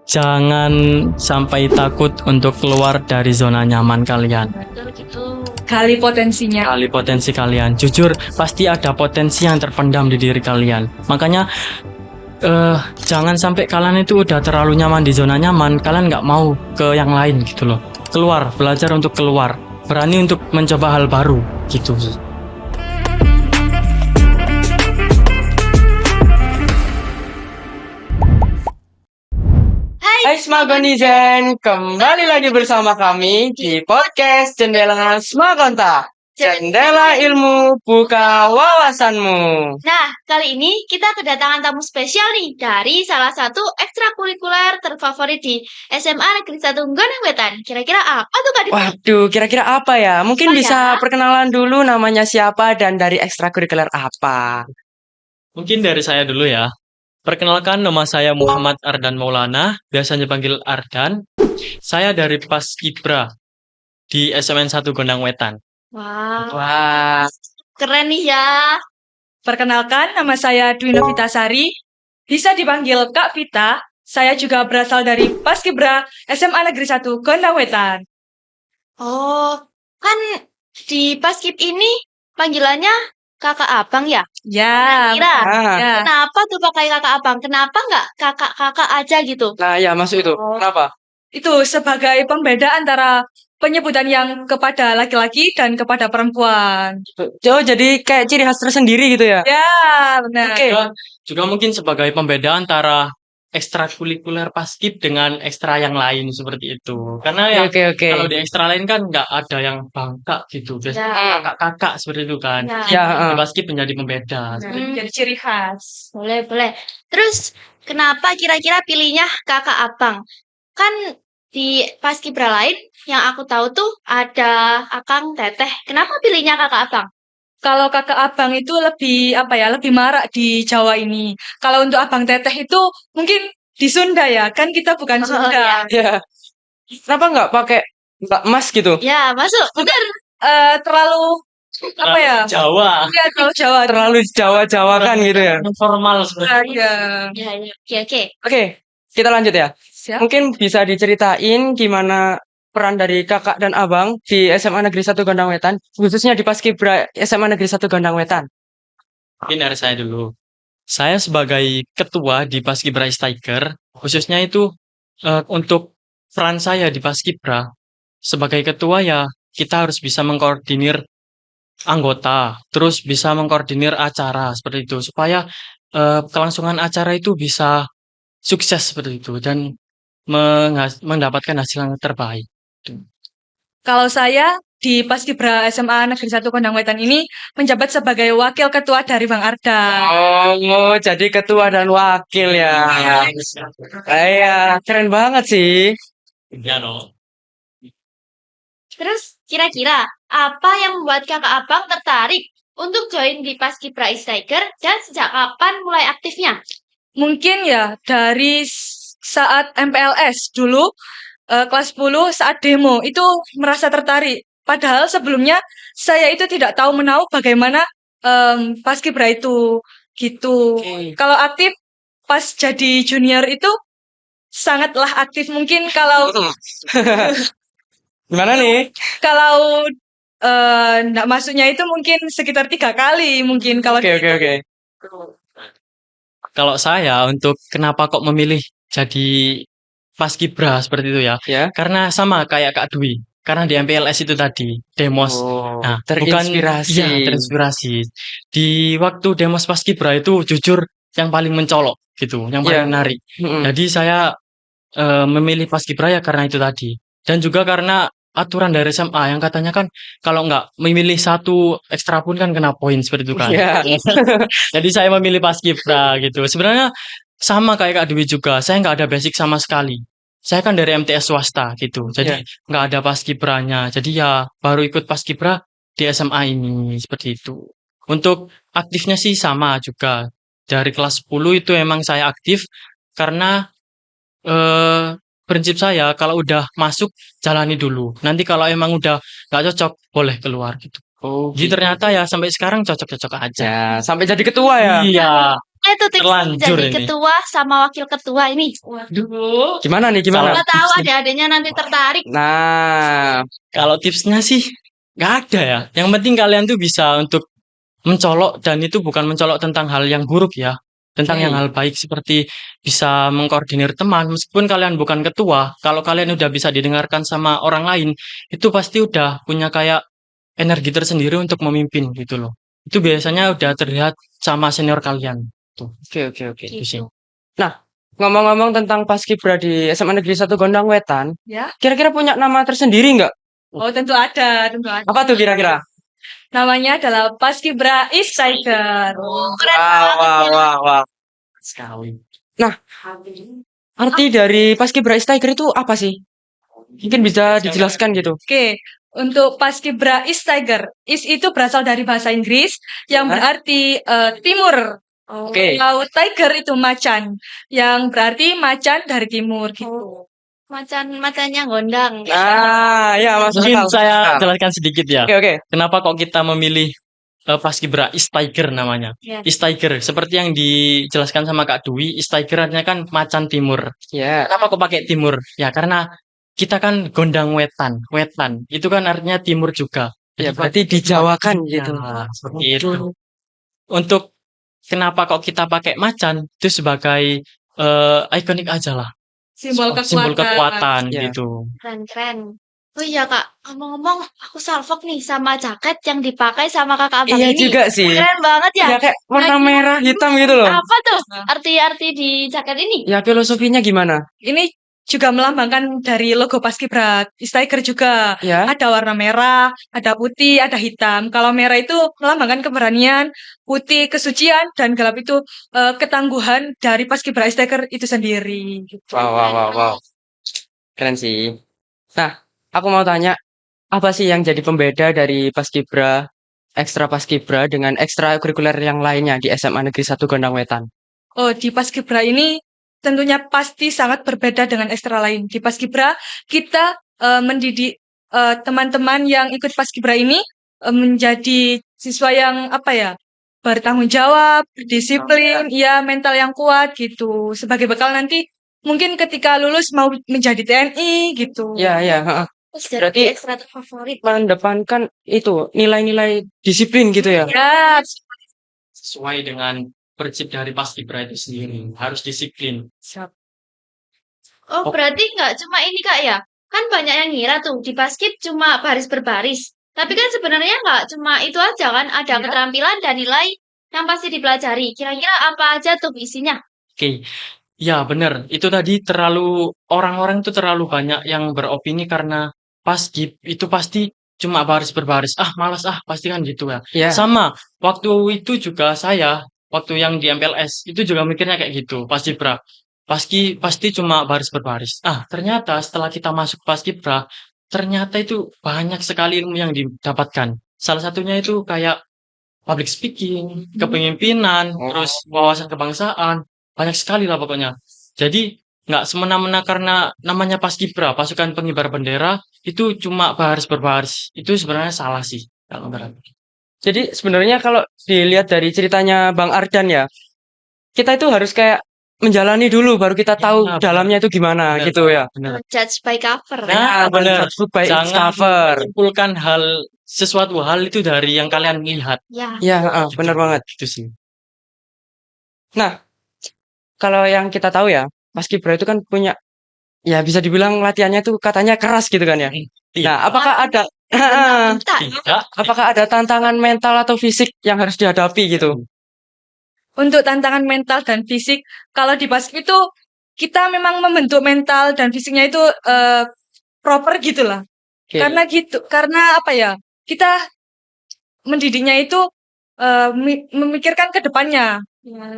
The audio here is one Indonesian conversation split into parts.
Jangan sampai takut untuk keluar dari zona nyaman kalian. Betul gitu. Gali potensinya. Kali potensi kalian. Jujur, pasti ada potensi yang terpendam di diri kalian. Makanya, jangan sampai kalian itu udah terlalu nyaman di zona nyaman, kalian nggak mau ke yang lain gitu loh. Keluar, belajar untuk keluar. Berani untuk mencoba hal baru gitu. Hai Smagonizen, kembali lagi bersama kami di podcast Jendela Smagonta. Jendela ilmu buka wawasanmu. Nah, kali ini kita kedatangan tamu spesial nih dari salah satu ekstrakurikuler terfavorit di SMA Negeri 1 Gonang Wetan. Kira-kira apa tuh Kak Dita? Waduh, kira-kira apa ya? Mungkin Apa ya? bisa perkenalan dulu namanya siapa dan dari ekstrakurikuler apa. Mungkin dari saya dulu ya. Perkenalkan, nama saya Muhammad Ardan Maulana, biasanya panggil Ardan. Saya dari Paskibra di SMN 1 Gondang Wetan. Wah, Wah, keren nih ya. Perkenalkan, nama saya Dwi Novitasari. Bisa dipanggil Kak Vita. Saya juga berasal dari Paskibra SMA Negeri 1 Gondang Wetan. Oh, kan di Paskib ini panggilannya kakak abang ya? Ya, Kira, ya. kenapa tuh pakai kakak abang? Kenapa nggak kakak-kakak aja gitu? nah ya masuk itu. Oh. Kenapa? Itu sebagai pembeda antara penyebutan yang kepada laki-laki dan kepada perempuan. Oh, jadi kayak ciri khas tersendiri gitu ya? Ya, benar. Oke. Juga mungkin sebagai pembeda antara ekstrakurikuler Paskib dengan ekstra yang lain seperti itu. Karena ya Oke. kalau di ekstra lain kan nggak ada yang bangka gitu. Biasanya Ya, kakak-kakak seperti itu kan. ya. Ya, Di Paskib menjadi pembeda. Jadi ciri khas. Boleh. Terus, kenapa kira-kira pilihnya kakak abang? Kan di Paskibra lain yang aku tahu tuh ada Akang Teteh. Kenapa pilihnya kakak abang? Kalau kakak abang itu lebih lebih marak di Jawa ini. Kalau untuk abang teteh itu mungkin di Sunda ya, kan kita bukan Oh, Sunda. ya. Kenapa nggak pakai Mbak Mas gitu? Ya, masuk. Bener. Terlalu Jawa. Ya, terlalu Jawa. Terlalu Jawa-Jawakan gitu ya? Formal sebenarnya. Ya. Ya. Oke. Oke, kita lanjut ya. Siap. Mungkin bisa diceritain gimana peran dari kakak dan abang di SMA Negeri 1 Gondang Wetan, khususnya di Paskibra SMA Negeri 1 Gondang Wetan. Mungkin dari saya dulu. Saya sebagai ketua di Paskibra Tiger, khususnya itu untuk peran saya di Paskibra sebagai ketua ya kita harus bisa mengkoordinir anggota, terus bisa mengkoordinir acara seperti itu supaya kelangsungan acara itu bisa sukses seperti itu dan mendapatkan hasil yang terbaik. Kalau saya di Paskibra SMA Negeri 1 Gondang Wetan ini menjabat sebagai wakil ketua dari Bang Arda. Oh, jadi ketua dan wakil ya. Iya, keren banget sih. Ya no. Terus, kira-kira apa yang membuat kakak abang tertarik untuk join di Paskibra Tiger dan sejak kapan mulai aktifnya? Mungkin ya dari saat MPLS dulu kelas 10 saat demo itu merasa tertarik. Padahal sebelumnya saya itu tidak tahu menahu bagaimana Paskibra itu gitu. Oke. Kalau aktif pas jadi junior itu sangatlah aktif. Mungkin kalau Gimana nih? kalau nggak masuknya itu mungkin sekitar 3 kali mungkin kalau Oke. Kalau saya untuk kenapa kok memilih jadi Paskibra seperti itu ya? Ya. Karena sama kayak Kak Dwi. Karena di MPLS itu tadi, Demos. Oh, Nah, terinspirasi. Iya, terinspirasi. Di waktu Demos Paskibra itu jujur yang paling mencolok gitu, yang paling Iya. menarik. Mm-mm. Jadi saya memilih Paskibra ya karena itu tadi. Dan juga karena aturan dari SMA yang katanya kan kalau nggak memilih satu ekstra pun kan kena poin seperti itu kan. Iya. Jadi saya memilih Paskibra gitu. Sebenarnya sama kayak Kak Dwi juga. Saya nggak ada basic sama sekali. Saya kan dari MTS swasta gitu. Jadi Iya. nggak ada Paskibranya. Jadi ya baru ikut Paskibra di SMA ini seperti itu. Untuk aktifnya sih sama juga. Dari kelas 10 itu emang saya aktif karena prinsip saya kalau udah masuk jalani dulu. Nanti kalau emang udah nggak cocok boleh keluar gitu. Oh, Jadi ternyata ya sampai sekarang cocok-cocok aja. ya, sampai jadi ketua ya. Iya. gimana itu tips Terlanjur jadi ini. ketua sama wakil ketua ini? Waduh. Gimana nih, gimana? Siapa tahu adik-adiknya nanti tertarik. Nah, Kalau tipsnya sih nggak ada ya. Yang penting kalian tuh bisa untuk mencolok, dan itu bukan mencolok tentang hal yang buruk ya. Tentang yang Oke. hal baik seperti bisa mengkoordinir teman. Meskipun kalian bukan ketua, kalau kalian udah bisa didengarkan sama orang lain, itu pasti udah punya kayak energi tersendiri untuk memimpin gitu loh. Itu biasanya udah terlihat sama senior kalian. Tuh, oke. itu sih. Gitu. Nah, ngomong-ngomong tentang Paskibra di SMA Negeri 1 Gondang Wetan, Ya. kira-kira punya nama tersendiri nggak? Oh, tentu ada, tentu ada. Apa tuh kira-kira? Namanya adalah Paskibra East Tiger. Keren Wah, banget ya. wah. Sekali. Arti dari Paskibra Is Tiger itu apa sih? Mungkin bisa dijelaskan gitu. Oke, untuk Paskibra East Tiger. East itu berasal dari bahasa Inggris yang Hah? berarti timur. Oke. Kalau tiger itu macan, yang berarti macan dari timur gitu. Macan-macannya gondang. Ah, ya masuk Mungkin akal. saya Nah, jelaskan sedikit ya. Oke. Kenapa kok kita memilih Paskibra East Tiger namanya? Ya. East Tiger, seperti yang dijelaskan sama Kak Dwi, East Tiger artinya kan macan timur. Ya. Kenapa kok pakai timur? Ya karena kita kan gondang wetan. Wetan itu kan artinya timur juga. Ya, Jadi berarti dijawakan gitu. Nah, seperti itu. Untuk kenapa kok kita pakai macan itu sebagai ikonik aja lah. Simbol kekuatan. Simbol kekuatan Ya. gitu. Keren-keren. Oh iya kak, ngomong-ngomong aku salfok nih sama jaket yang dipakai sama kakak abang Iya ini. juga sih. Keren banget ya. Ya kayak warna merah hitam gitu loh. Apa tuh arti-arti di jaket ini? Ya filosofinya gimana? Ini juga melambangkan dari logo Paskibra East Tiger juga. Ya. Ada warna merah, ada putih, ada hitam. Kalau merah itu melambangkan keberanian, putih kesucian, dan gelap itu ketangguhan dari Paskibra East Tiger itu sendiri. Wow. Keren sih. Nah, aku mau tanya, apa sih yang jadi pembeda dari Paskibra, ekstra Paskibra dengan ekstrakurikuler yang lainnya di SMA Negeri 1 Gondang Wetan? Oh, di Paskibra ini tentunya pasti sangat berbeda dengan ekstra lain. Di Paskibra kita mendidik teman-teman yang ikut Paskibra ini menjadi siswa yang apa ya, bertanggung jawab, disiplin, ya mental yang kuat gitu. Sebagai bekal nanti mungkin ketika lulus mau menjadi TNI gitu. Ya, heeh. Terus Berarti jadi ekstra terfavorit. mendepankan itu nilai-nilai disiplin gitu ya. Ya, Sesuai dengan prinsip dari Paskibra itu sendiri, harus disiplin. siap. Oh berarti nggak cuma ini kak ya? Kan banyak yang ngira tuh di Paskib cuma baris berbaris. Tapi kan sebenarnya nggak cuma itu aja kan, ada Iya. keterampilan dan nilai yang pasti dipelajari. Kira-kira apa aja tuh isinya? Oke, ya benar. Itu tadi orang-orang tuh terlalu banyak yang beropini karena Paskib itu pasti cuma baris berbaris. Ah, malas pasti kan gitu ya. Ya. Sama, waktu itu juga saya, waktu yang di MPLS, itu juga mikirnya kayak gitu, Paskibra. Pasti cuma baris berbaris. Ah, ternyata setelah kita masuk Paskibra, ternyata itu banyak sekali ilmu yang didapatkan. Salah satunya itu kayak public speaking, kepemimpinan, terus wawasan kebangsaan, banyak sekali lah pokoknya. Jadi nggak semena-mena karena namanya Paskibra, pasukan pengibar bendera, itu cuma baris berbaris. Itu sebenarnya salah sih kalau menurut aku. Jadi sebenarnya kalau dilihat dari ceritanya Bang Ardan ya, kita itu harus kayak menjalani dulu baru kita tahu benar. dalamnya itu gimana Benar. gitu ya. Benar. Judge by cover. Nah, benar. Tersebut by its Jangan cover. menyimpulkan sesuatu hal itu dari yang kalian lihat. Ya. Ya, benar banget. Itu sih. Nah, kalau yang kita tahu ya, Paskibra itu kan punya, ya bisa dibilang latihannya tuh katanya keras gitu kan ya. Nah, apakah ada Bentar. Tidak. apakah ada tantangan mental atau fisik yang harus dihadapi gitu? Untuk tantangan mental dan fisik, kalau di Paskib itu kita memang membentuk mental dan fisiknya itu proper gitu lah. Oke. Karena apa ya? Kita mendidiknya itu memikirkan ke depannya.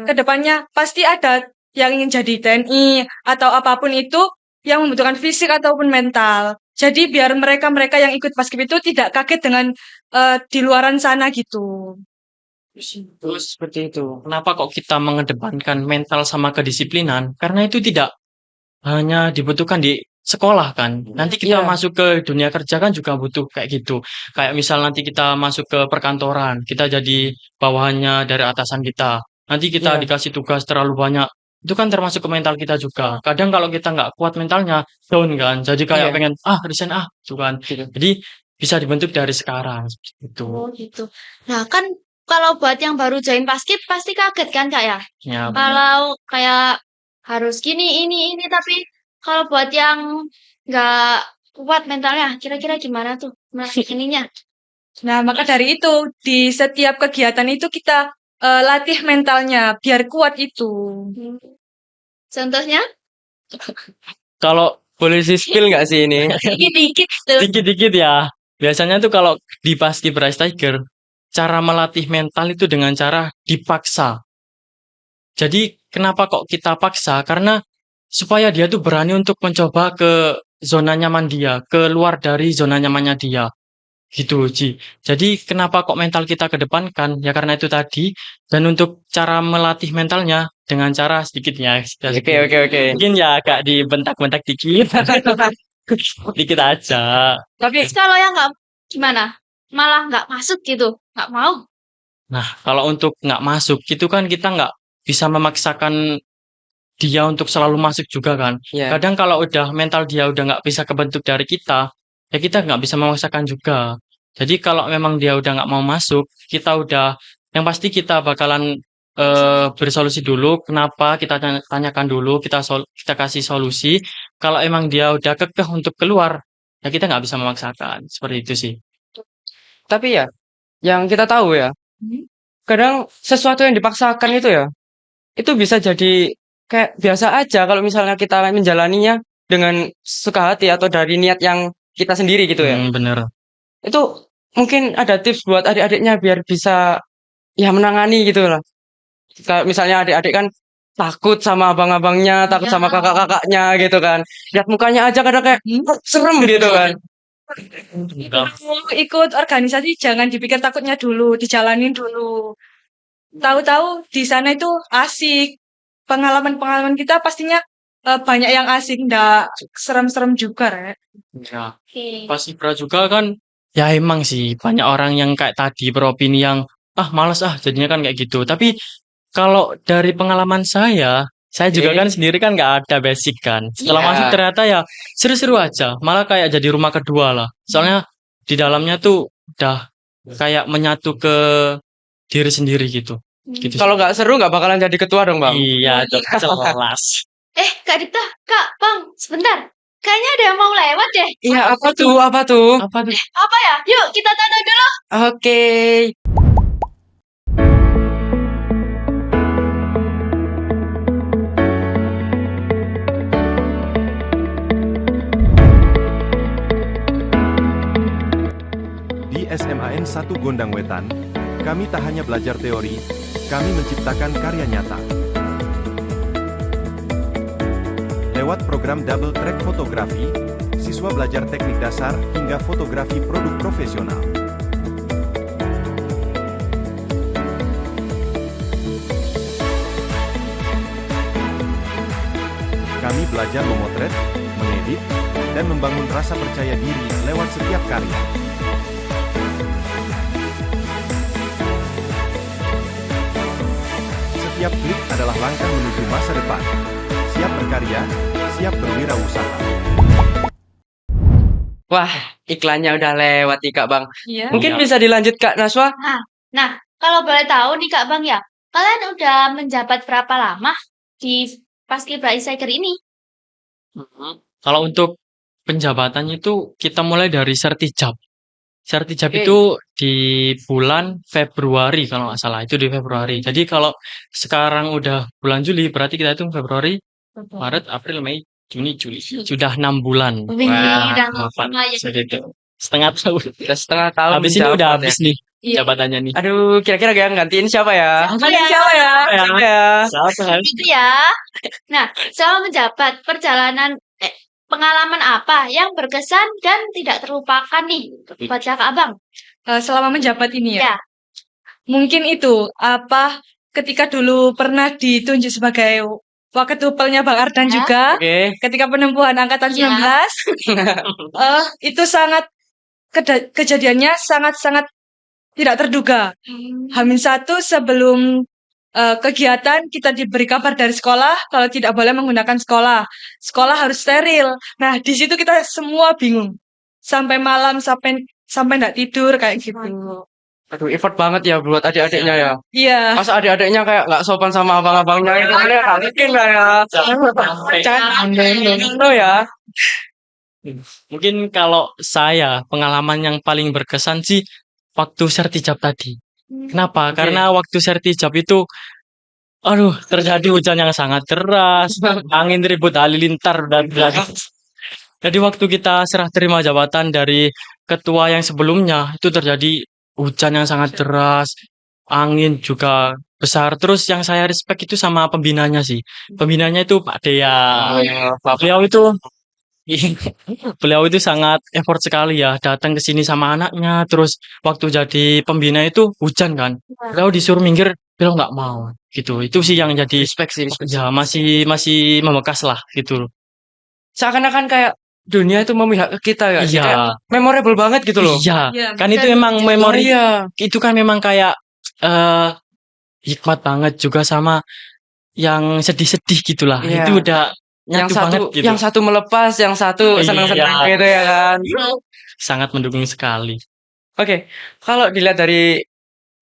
Ke depannya pasti ada yang ingin jadi TNI atau apapun itu yang membutuhkan fisik ataupun mental. Jadi biar mereka-mereka yang ikut Paskib itu tidak kaget dengan di luaran sana gitu. Terus seperti itu. Kenapa kok kita mengedepankan mental sama kedisiplinan? Karena itu tidak hanya dibutuhkan di sekolah kan. Nanti kita Iya. masuk ke dunia kerja kan juga butuh kayak gitu. Kayak misal nanti kita masuk ke perkantoran, kita jadi bawahannya dari atasan kita. nanti kita Iya. dikasih tugas terlalu banyak. Itu kan termasuk ke mental kita juga. Kadang kalau kita nggak kuat mentalnya, down kan. Jadi kayak Iya. pengen, resign gitu kan. Gitu. Jadi bisa dibentuk dari sekarang. Gitu. Oh gitu. Nah kan kalau buat yang baru join Paskib pasti kaget kan Kak ya? Ya, benar. Kalau kayak harus gini, ini, tapi kalau buat yang nggak kuat mentalnya, kira-kira gimana tuh ininya? Nah, maka dari itu di setiap kegiatan itu kita latih mentalnya biar kuat itu. Hmm. Contohnya? Kalau Boleh spill nggak sih ini? Dikit-dikit tuh. dikit-dikit ya. Biasanya tuh kalau di Paskibra Ice Tiger, cara melatih mental itu dengan cara dipaksa. Jadi kenapa kok kita paksa? Karena supaya dia tuh berani untuk mencoba ke zona nyaman dia, keluar dari zona nyamannya dia. Gitu, Ji. Jadi kenapa kok mental kita kedepankan? Ya karena itu tadi. Dan untuk cara melatih mentalnya dengan cara sedikit ya. Oke. Mungkin ya agak dibentak-bentak dikit. Dikit aja. Tapi Terus kalau yang nggak gimana? Malah nggak masuk gitu, nggak mau. Nah, kalau untuk nggak masuk, itu kan kita nggak bisa memaksakan dia untuk selalu masuk juga kan. ya, Kadang kalau udah mental dia udah nggak bisa kebentuk dari kita, ya kita nggak bisa memaksakan juga. Jadi kalau memang dia udah nggak mau masuk, kita udah, yang pasti kita bakalan bersolusi dulu. Kenapa? Kita tanyakan dulu, kita kasih solusi. Kalau emang dia udah kekeh untuk keluar, ya kita nggak bisa memaksakan. Seperti itu sih. tapi ya, yang kita tahu ya, Hmm. kadang sesuatu yang dipaksakan itu bisa jadi kayak biasa aja kalau misalnya kita menjalaninya dengan suka hati atau dari niat yang kita sendiri gitu ya. Bener. Itu mungkin ada tips buat adik-adiknya biar bisa ya menangani gitu lah. Kayak misalnya adik-adik kan takut sama abang-abangnya, takut Ya. sama kakak-kakaknya gitu kan. Lihat mukanya aja kadang kayak serem gitu kan. Mau ikut organisasi jangan dipikir takutnya dulu, dijalanin dulu. Tahu-tahu di sana itu asik. Pengalaman-pengalaman kita pastinya banyak yang asik, ndak serem-serem juga, Rek. Ya. Oke. Pas Ibra juga kan, ya emang sih banyak orang yang kayak tadi beropini yang males jadinya kan kayak gitu. Tapi kalau dari pengalaman saya juga Oke. kan sendiri kan nggak ada basic kan. Setelah Iya. masuk ternyata ya seru-seru aja, malah kayak jadi rumah kedua lah. Soalnya di dalamnya tuh udah kayak menyatu ke diri sendiri gitu. Gitu sih. Kalau nggak seru nggak bakalan jadi ketua dong, Bang. Iya, jelas. Kak Dipta, Kak, Bang, sebentar. Kayaknya ada yang mau lewat deh. Iya, apa tuh? Apa tuh? Apa ya? Yuk, kita tonton dulu. Oke. Di SMAN 1 Gondang Wetan, kami tak hanya belajar teori, kami menciptakan karya nyata. Lewat program Double Track Fotografi, siswa belajar teknik dasar hingga fotografi produk profesional. Kami belajar memotret, mengedit, dan membangun rasa percaya diri lewat setiap karya. Setiap klik adalah langkah menuju masa depan. Siap berkarya, siap berwirausaha. Wah, iklannya udah lewat nih Kak Bang. Iya. Mungkin bisa dilanjut Kak Naswa? Nah, kalau boleh tahu nih Kak Bang ya, kalian udah menjabat berapa lama di Paskibra Ice Tiger ini? Kalau untuk penjabatannya itu kita mulai dari sertijab. Sertijab Oke. itu di bulan Februari kalau nggak salah, itu di Februari. Jadi kalau sekarang udah bulan Juli, berarti kita itu Februari, Maret, April, Mei, Juni, Juli. Sudah 6 bulan. Wih, udah maafan. lumayan. Segitu. Setengah tahun. Udah setengah tahun Habis ini udah menjabat ya. habis nih Iya. jabatannya nih. Aduh, kira-kira yang gantiin siapa ya? Siapa ya? Siapa ya? Siapa ya? Siapa? Gitu ya. Nah, selama menjabat pengalaman apa yang berkesan dan tidak terlupakan nih buat Kakak Abang? Selama menjabat ini ya. Ya. Mungkin itu ketika dulu pernah ditunjuk sebagai waketupelnya Bang Ardan Ya. juga Oke. ketika penempuhan angkatan Ya. 19 itu sangat kejadiannya sangat-sangat tidak terduga. H-1 sebelum kegiatan kita diberi kabar dari sekolah kalau tidak boleh menggunakan sekolah. Sekolah harus steril. Nah, di situ kita semua bingung. Sampai malam, sampai nggak tidur kayak gitu. Aduh, effort banget ya buat adik-adiknya ya. Iya. Masa adik-adiknya kayak nggak sopan sama abang-abangnya itu kan ya nggak mungkin lah ya. Jangan ya. Mungkin kalau saya pengalaman yang paling berkesan sih waktu sertijab tadi. Kenapa? Oke. Karena waktu sertijab itu, aduh, terjadi hujan yang sangat deras, angin ribut halilintar dan belakang. Jadi waktu kita serah terima jabatan dari ketua yang sebelumnya itu terjadi hujan yang sangat deras, angin juga besar. Terus yang saya respect itu sama pembinanya sih. Pembinanya itu Pak Dea. Beliau itu beliau itu sangat effort sekali ya datang ke sini sama anaknya. Terus waktu jadi pembina itu hujan kan. Beliau disuruh minggir, beliau nggak mau gitu. Itu sih yang jadi Respect sih, respect. ya masih membekas lah gitu loh. Seakan-akan kayak dunia itu memihak ke kita ya. Kayak Iya. memorable banget gitu loh. Iya, Iya, kan bisa itu emang dipercaya. memori Iya. itu kan memang kayak eh hikmat banget juga sama yang sedih-sedih gitulah. Iya. Itu udah nyatu banget gitu. Yang satu melepas, yang satu senang-senang Iya. gitu ya kan. Sangat mendukung sekali. Oke, kalau dilihat dari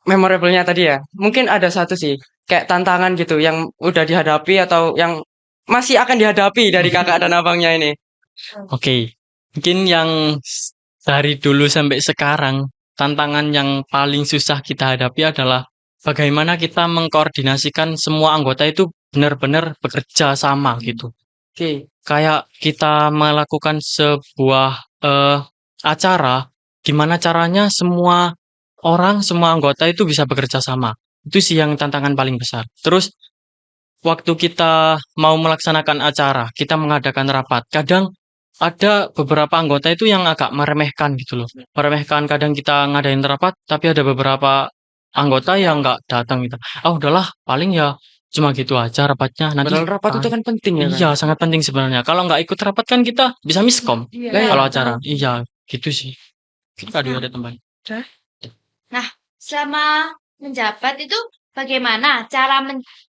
memorable-nya tadi ya, mungkin ada satu sih kayak tantangan gitu yang udah dihadapi atau yang masih akan dihadapi dari kakak dan abangnya ini. Oke. Mungkin yang dari dulu sampai sekarang tantangan yang paling susah kita hadapi adalah bagaimana kita mengkoordinasikan semua anggota itu benar-benar bekerja sama gitu. Oke. Kayak kita melakukan sebuah acara, gimana caranya semua orang, semua anggota itu bisa bekerja sama. Itu sih yang tantangan paling besar. Terus waktu kita mau melaksanakan acara, kita mengadakan rapat, kadang ada beberapa anggota itu yang agak meremehkan gitu loh. Meremehkan, kadang kita ngadain rapat, tapi ada beberapa anggota yang nggak datang gitu. Ah udahlah, paling ya cuma gitu aja rapatnya. Nanti Padahal rapat itu kan penting ya kan. iya, sangat penting sebenarnya. Kalau nggak ikut rapat kan kita bisa miskom Iya. kalau acara. Iya, gitu sih. Kita ada tambahan. Selama menjabat itu bagaimana cara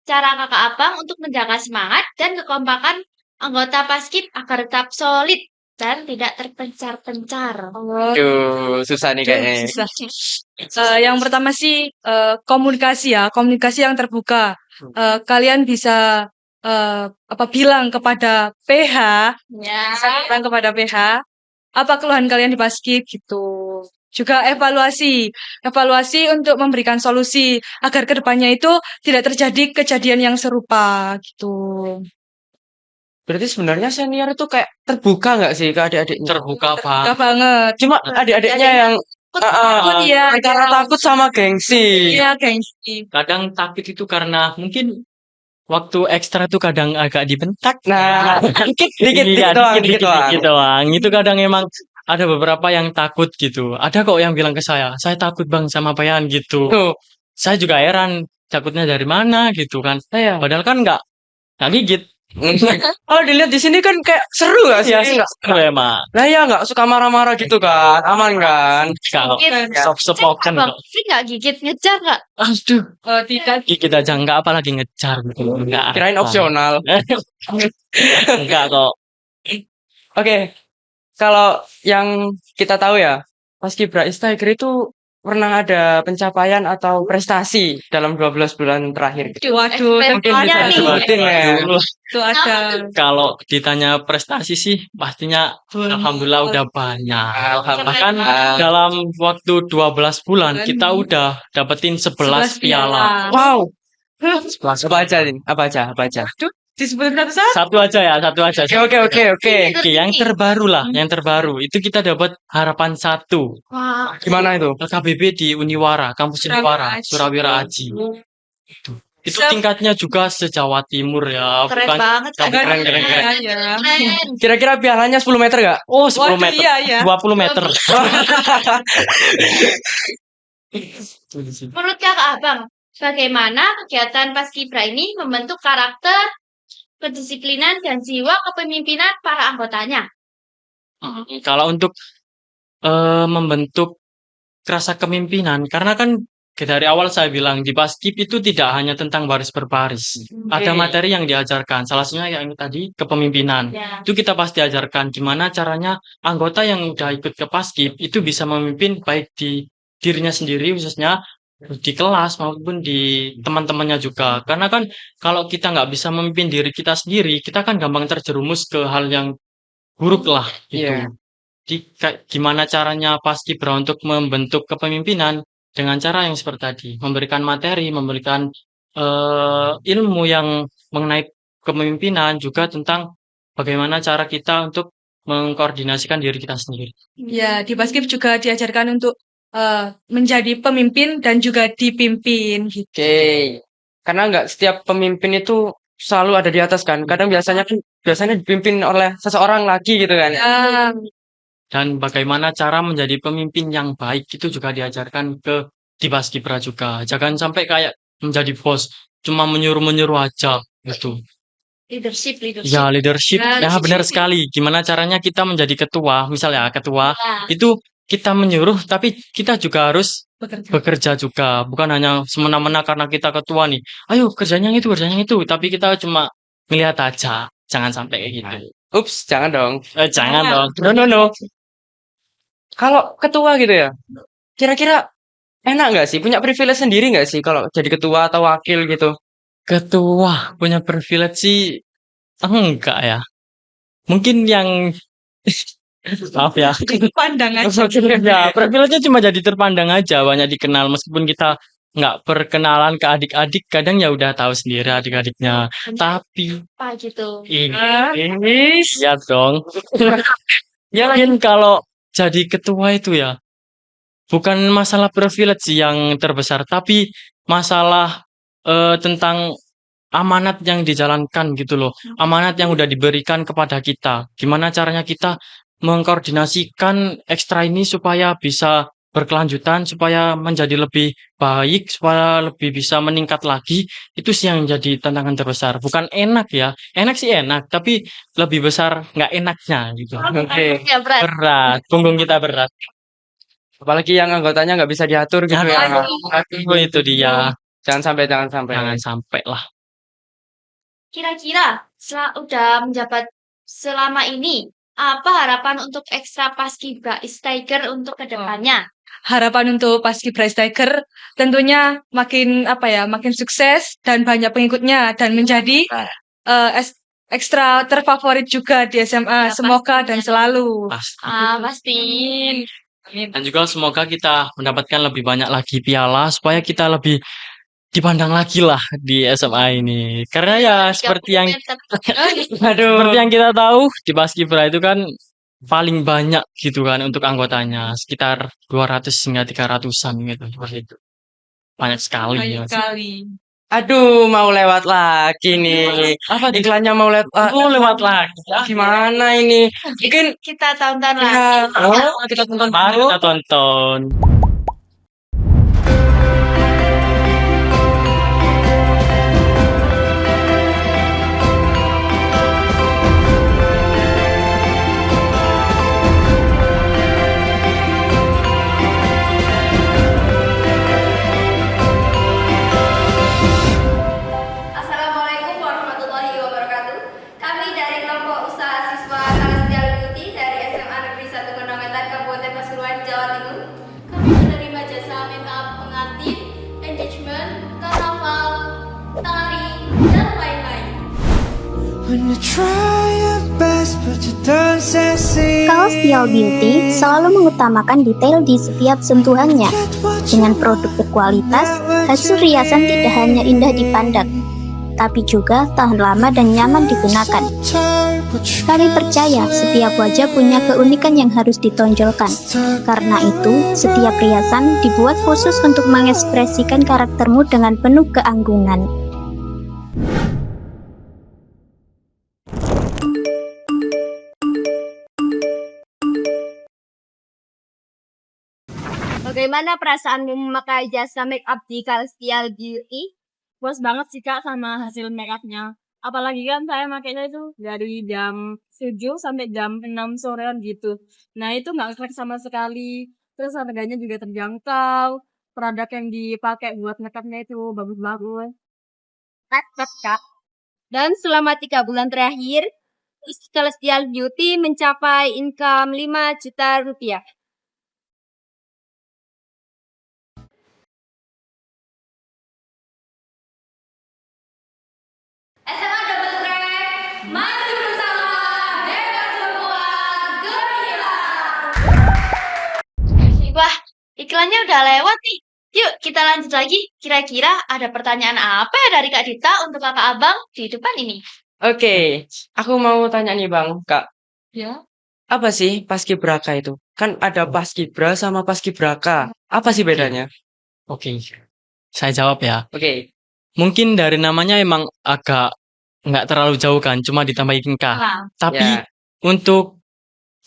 kakak abang untuk menjaga semangat dan kekompakan anggota Paskib agar tetap solid dan tidak terpencar-pencar? Aduh, susah nih kayaknya. Susah. Yang pertama sih komunikasi ya, komunikasi yang terbuka. Kalian bisa bilang kepada PH, Ya. bilang kepada PH, apa keluhan kalian di Paskib gitu. Juga evaluasi untuk memberikan solusi agar kedepannya itu tidak terjadi kejadian yang serupa gitu. Berarti sebenarnya senior itu kayak terbuka nggak sih ke adik-adiknya? Terbuka Terbuka Pak. banget. Cuma adik-adiknya yang Takut ya, antara takut sama gengsi. iya gengsi. Kadang takut itu karena mungkin waktu ekstra tuh kadang agak dibentak. Nah, dikit Iya, doang, dikit dikit doang. doang. Itu kadang emang ada beberapa yang takut gitu. Ada kok yang bilang ke saya takut bang sama Bayan gitu. Tuh, Saya juga heran, takutnya dari mana gitu kan. saya. Padahal kan nggak gigit. Kalau dilihat di sini kan kayak seru gak sih? Iya, seru emang. Lah ya nggak suka marah-marah gitu kan, aman kan? Kalau Gigit. soft spoken Abang kok. Fri nggak gigit ngejar nggak? Aduh, Tidak. gigit aja enggak apalagi ngejar gitu. Enggak. Kirain opsional. Enggak kok. Oke, kalau yang kita tahu ya, Paskibraka itu pernah ada pencapaian atau prestasi dalam 12 bulan terakhir. Waduh, Mungkin Soalnya bisa nih. disebutin ya. itu ada. Kalau ditanya prestasi sih pastinya alhamdulillah udah banyak. Bahkan dalam waktu 12 bulan kita udah dapetin 11 piala. Wow, 11 apa aja nih? Apa aja? Disebutin satu-satu. Satu aja ya, satu aja. Oke. Oke, yang terbaru lah, yang terbaru. Itu kita dapat harapan 1. Wah, Gimana itu? LKBB di Uniwara, kampus Uniwara, Surawira Aji. Itu tingkatnya juga se-Jawa Timur ya, keren bukan banget. Keren. Ya. Keren. Kira-kira pialanya 10 meter gak? oh 10 Waduh, meter, iya, iya. 20 meter. Menurut kakak abang, bagaimana kegiatan Paskibra ini membentuk karakter, kedisiplinan, dan jiwa kepemimpinan para anggotanya? Kalau untuk membentuk rasa kepemimpinan, karena kan dari awal saya bilang di Paskib itu tidak hanya tentang baris berbaris. Ada materi yang diajarkan. Salah satunya yang tadi kepemimpinan. Ya. Itu kita pasti ajarkan gimana caranya anggota yang udah ikut ke Paskib itu bisa memimpin baik di dirinya sendiri khususnya di kelas maupun di teman-temannya juga. Karena kan kalau kita nggak bisa memimpin diri kita sendiri, kita kan gampang terjerumus ke hal yang buruk lah gitu. Iya. Jadi gimana caranya Paskibra untuk membentuk kepemimpinan dengan cara yang seperti tadi, memberikan materi, memberikan ilmu yang mengenai kepemimpinan juga tentang bagaimana cara kita untuk mengkoordinasikan diri kita sendiri. Ya, di Paskib juga diajarkan untuk menjadi pemimpin dan juga dipimpin gitu. Oke. Karena nggak setiap pemimpin itu selalu ada di atas kan. Kadang biasanya dipimpin oleh seseorang lagi gitu kan. Ya, Dan bagaimana cara menjadi pemimpin yang baik itu juga diajarkan di Paskibra juga. Jangan sampai kayak menjadi bos, cuma menyuruh-menyuruh aja gitu. Leadership. Ya, leadership. Ya, Ya, benar leadership. sekali. Gimana caranya kita menjadi ketua, misalnya ketua, Ya. itu kita menyuruh, tapi kita juga harus bekerja. bekerja juga. Bukan hanya semena-mena karena kita ketua nih. Ayo, kerjanya itu. Tapi kita cuma melihat aja. Jangan sampai kayak gitu. Ups, jangan dong. Jangan dong. No. Kalau ketua gitu ya, kira-kira enak nggak sih? Punya privilege sendiri nggak sih kalau jadi ketua atau wakil gitu? Ketua punya privilege sih enggak ya. Mungkin yang maaf ya. Pandangan. Ya, privilege-nya cuma jadi terpandang aja, banyak dikenal meskipun kita nggak perkenalan ke adik-adik, kadang ya udah tahu sendiri adik-adiknya. Tapi Apa gitu. ini ya dong. Ya mungkin kalau jadi ketua itu ya bukan masalah privilege sih yang terbesar, tapi masalah tentang amanat yang dijalankan gitu loh. Amanat yang udah diberikan kepada kita. Gimana caranya kita mengkoordinasikan ekstra ini supaya bisa berkelanjutan, supaya menjadi lebih baik, supaya lebih bisa meningkat lagi. Itu sih yang jadi tantangan terbesar. Bukan enak ya. Enak sih enak, tapi lebih besar nggak enaknya gitu. Oke. Ya berat. Berat, punggung kita berat. Apalagi yang anggotanya nggak bisa diatur gitu ya. Aduh, itu dia. Jangan sampai. Jangan sampai lah. Kira-kira setelah udah menjabat selama ini, apa harapan untuk ekstra Paskibra Istiker untuk kedepannya? Harapan untuk Paskibra Tiger tentunya makin sukses dan banyak pengikutnya dan menjadi ekstra terfavorit juga di SMA. Ya, Semoga dan pastinya. selalu. Pasti. Pasti. Dan juga semoga kita mendapatkan lebih banyak lagi piala supaya kita lebih dipandang lagi lah di SMA ini. Karena ya seperti yang seperti yang kita tahu di Paskibra itu kan paling banyak gitu kan untuk anggotanya, sekitar 200 hingga 300-an gitu seperti itu. Banyak sekali ya. Banyak sekali. Aduh, mau lewat lagi nih. Apa iklannya mau lewat? Lewat lagi. Gimana ini? Mungkin Kita tonton ya, lagi. kita tonton Mari dulu. kita tonton. Assalamualaikum warahmatullahi wabarakatuh. Kami dari kelompok usaha siswa Kalestial Beauty dari SMA Negeri 1 Gondang Kabupaten Pasuruan, Jawa Timur. Kami menerima jasa make up pengantin, engagement, karnaval, tari, dan lain-lain. Kalestial Beauty selalu mengutamakan detail di setiap sentuhannya. Dengan produk berkualitas, hasil riasan tidak hanya indah dipandang, tapi juga tahan lama dan nyaman digunakan. Kami percaya setiap wajah punya keunikan yang harus ditonjolkan. Karena itu, setiap riasan dibuat khusus untuk mengekspresikan karaktermu dengan penuh keanggunan. Bagaimana perasaanmu memakai jasa make up di Kalestial Beauty? Puas banget sih Kak sama hasil make upnya. Apalagi kan saya makainya itu dari jam 7 sampai jam 6 sorean gitu. Nah itu nggak ngefek sama sekali. Terus harganya juga terjangkau. produk yang dipakai buat makeupnya itu bagus-bagus. Mantap, Kak. Dan selama 3 bulan terakhir, Celestial Beauty mencapai income 5 juta rupiah. SMA Double Track, maju bersama, hebat semua, gemilang. Wah, iklannya udah lewat nih. Yuk, kita lanjut lagi. Kira-kira ada pertanyaan apa ya dari Kak Dita untuk kakak abang di depan ini? Oke, aku mau tanya nih Bang, Kak. Ya. Apa sih paskibraka itu? Kan ada paskibra sama paskibraka. Apa sih bedanya? Oke, saya jawab ya. Oke. Mungkin dari namanya emang agak nggak terlalu jauh kan, cuma ditambahin K. Nah, Tapi Ya. untuk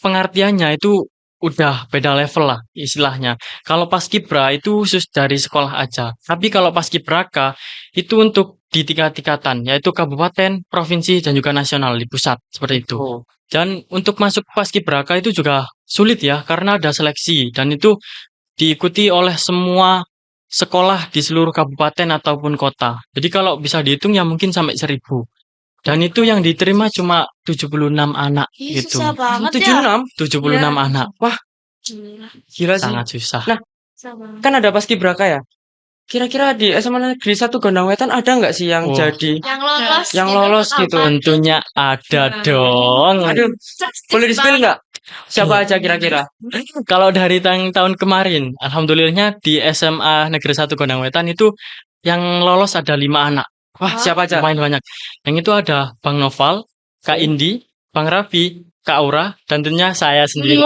pengertiannya itu udah beda level lah istilahnya. Kalau paskibra itu khusus dari sekolah aja. Tapi kalau paskibraka itu untuk di tingkat-tingkatan, yaitu kabupaten, provinsi, dan juga nasional di pusat seperti itu. Oh. Dan untuk masuk paskibraka itu juga sulit ya, karena ada seleksi dan itu diikuti oleh semua sekolah di seluruh kabupaten ataupun kota. Jadi kalau bisa dihitung ya mungkin sampai 1.000. Dan itu yang diterima cuma 76 anak ih, gitu. susah banget ya. 76? 76 anak. Wah, Gila, gila sih. Sangat susah. Nah, susah banget. kan ada paskibraka ya? Kira-kira di SMA Negeri 1 Gondang Wetan ada nggak sih yang Oh. jadi Yang lolos yang gitu, lolos gitu? apa? Tentunya ada dong. Aduh, boleh di-spill nggak? Siapa aja kira-kira? Kalau dari tahun kemarin, alhamdulillahnya di SMA Negeri 1 Gondang Wetan itu yang lolos ada 5 anak. Wah, siapa aja? Lumayan banyak. Yang itu ada Bang Noval, Kak Indi, Bang Raffi, Kak Aura, dan tentunya saya sendiri.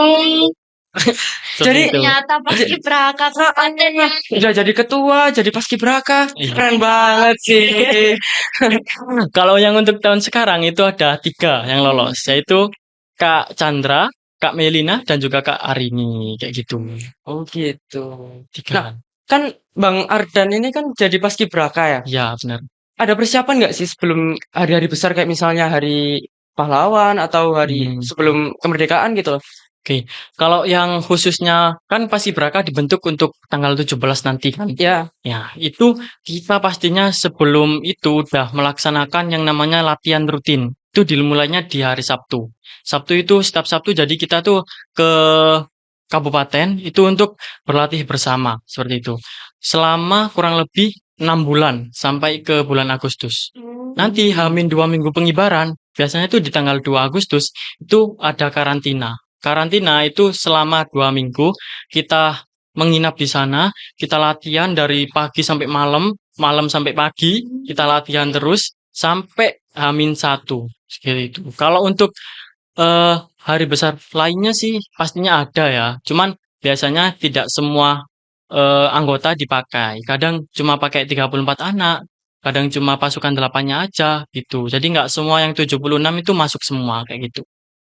Seperti Jadi- itu. Ternyata paskibraka kabupatennya. Udah jadi ketua, jadi paskibraka. Iya. Keren banget sih. Kalau yang untuk tahun sekarang itu ada 3 yang lolos, yaitu Kak Chandra, Kak Melina, dan juga Kak Arini, kayak gitu. Oh gitu. 3. Kan Bang Ardan ini kan jadi paskibraka ya. Ya, benar. Ada persiapan nggak sih sebelum hari-hari besar kayak misalnya hari pahlawan atau hari sebelum kemerdekaan gitu loh? Kalau yang khususnya kan paskibraka dibentuk untuk tanggal 17 nanti kan. Ya, Ya, itu kita pastinya sebelum itu udah melaksanakan yang namanya latihan rutin. Itu dimulainya di hari Sabtu. Sabtu itu setiap Sabtu jadi kita tuh ke kabupaten itu untuk berlatih bersama seperti itu. Selama kurang lebih 6 bulan sampai ke bulan Agustus. Nanti H-2 minggu pengibaran, biasanya itu di tanggal 2 Agustus itu ada karantina. Karantina itu selama 2 minggu kita menginap di sana, kita latihan dari pagi sampai malam, malam sampai pagi, kita latihan terus sampai H-1 seperti itu. Kalau untuk hari besar lainnya sih pastinya ada ya. Cuman biasanya tidak semua anggota dipakai. Kadang cuma pakai 34 anak, kadang cuma pasukan 8-nya aja gitu. Jadi nggak semua yang 76 itu masuk semua kayak gitu.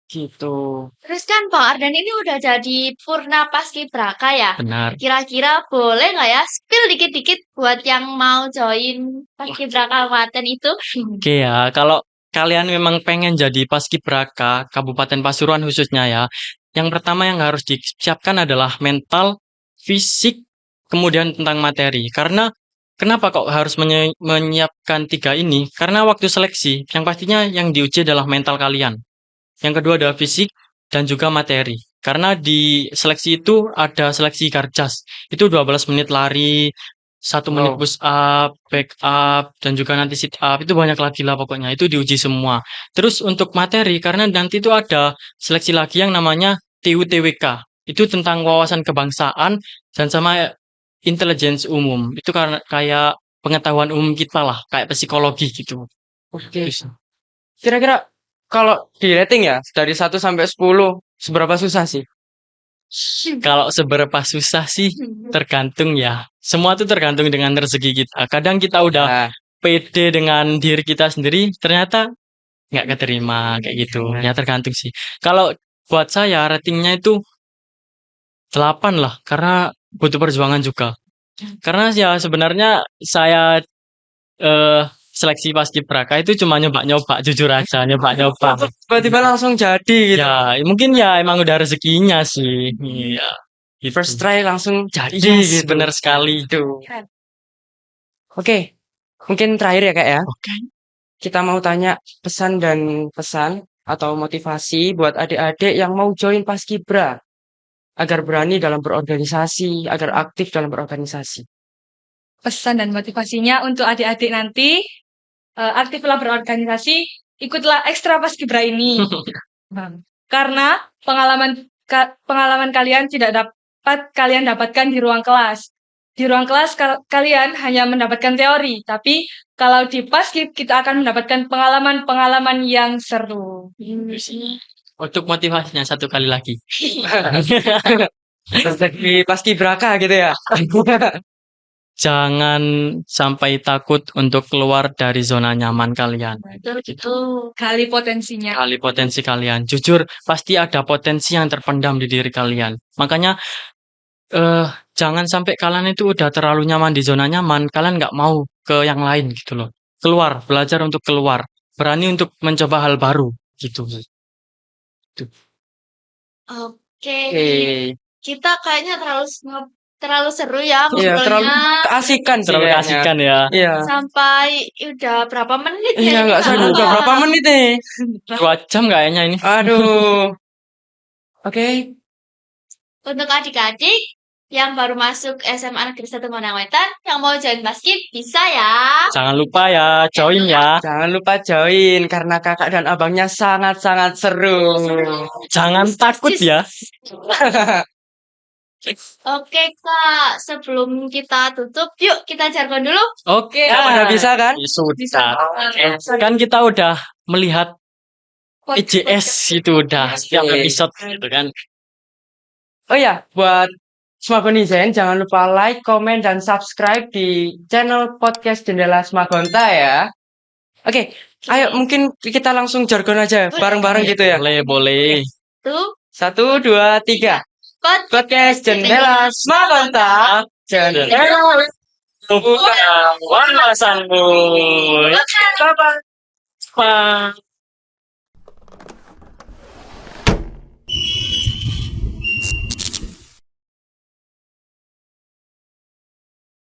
gitu. Terus kan Bang Ardan ini udah jadi purna paskibraka ya. Benar. Kira-kira boleh nggak ya spill dikit-dikit buat yang mau join paskibraka kabupaten itu? Oke ya, kalau kalian memang pengen jadi paskibraka Kabupaten Pasuruan khususnya ya, yang pertama yang harus disiapkan adalah mental, fisik, kemudian tentang materi. Karena kenapa kok harus menyiapkan 3 ini? Karena waktu seleksi, yang pastinya yang diuji adalah mental kalian. Yang kedua adalah fisik dan juga materi. Karena di seleksi itu ada seleksi Garjas. Itu 12 menit lari, 1 menit Wow. push up, back up, dan juga nanti sit up. Itu banyak lagi lah pokoknya. Itu diuji semua. Terus untuk materi, karena nanti itu ada seleksi lagi yang namanya TUTWK. Itu tentang wawasan kebangsaan dan sama intelligence umum. Itu karena kayak pengetahuan umum kita lah, kayak psikologi gitu. Oke. Kira-kira kalau di rating ya dari 1 sampai 10 seberapa susah sih? Kalau seberapa susah sih tergantung ya. Semua tuh tergantung dengan rezeki kita. Kadang kita udah Nah, pede dengan diri kita sendiri, ternyata nggak keterima kayak gitu. Ya tergantung sih. Kalau buat saya ratingnya itu 8 lah, karena butuh perjuangan juga. Karena ya sebenarnya saya seleksi paskibraka itu cuma nyoba-nyoba, jujur aja nyoba-nyoba. tiba-tiba langsung jadi gitu. Ya, mungkin ya emang udah rezekinya sih. Iya. Gitu. First try langsung jadi Yes, gitu. benar sekali. Itu. Oke, mungkin terakhir ya Kak ya. Oke. Kita mau tanya pesan atau motivasi buat adik-adik yang mau join Paskibra agar berani dalam berorganisasi, agar aktif dalam berorganisasi. Pesan dan motivasinya untuk adik-adik nanti, aktiflah berorganisasi, ikutlah ekstra paskibra ini. Karena pengalaman kalian tidak dapat kalian dapatkan di ruang kelas. Di ruang kelas kalian hanya mendapatkan teori, tapi kalau di Paskib kita akan mendapatkan pengalaman-pengalaman yang seru. Untuk motivasinya satu kali lagi. Jadi Paskibraka gitu ya. Jangan sampai takut untuk keluar dari zona nyaman kalian. Kali potensinya. Kali potensi kalian. Jujur, pasti ada potensi yang terpendam di diri kalian. Makanya, jangan sampai kalian itu udah terlalu nyaman di zona nyaman, kalian nggak mau ke yang lain gitu loh. Keluar, belajar untuk keluar. Berani untuk mencoba hal baru gitu. Oke. Oke. Kita kayaknya terlalu seru ya Iya, terlalu ngobrolnya. keasikan sih Terlalu kayaknya. keasikan ya. Iya. Sampai udah berapa menit ya? Iya, nggak sadar udah berapa menit nih. 2 jam kayaknya ini. Aduh. Oke. Untuk adik-adik yang baru masuk SMA Negeri 1 Gondangwetan yang mau join Paskib bisa ya. Jangan lupa ya, join ya. Jangan lupa join karena kakak dan abangnya sangat-sangat seru. Jangan takut ya. Oke Kak, sebelum kita tutup, yuk kita jargon dulu. Oke. Udah bisa kan? Sudah. Kan kita udah melihat EJS itu udah setiap episode gitu kan. Oh ya, buat Smagonizen jangan lupa like, komen, dan subscribe di channel podcast Jendela Smagonta ya. Oke, ayo mungkin kita langsung jargon aja bareng-bareng gitu ya. Boleh. Tuh, 1, 2, 3. Podcast Jendela Smagonta. Jendela Bukan wawasanmu. Bye-bye. Bye.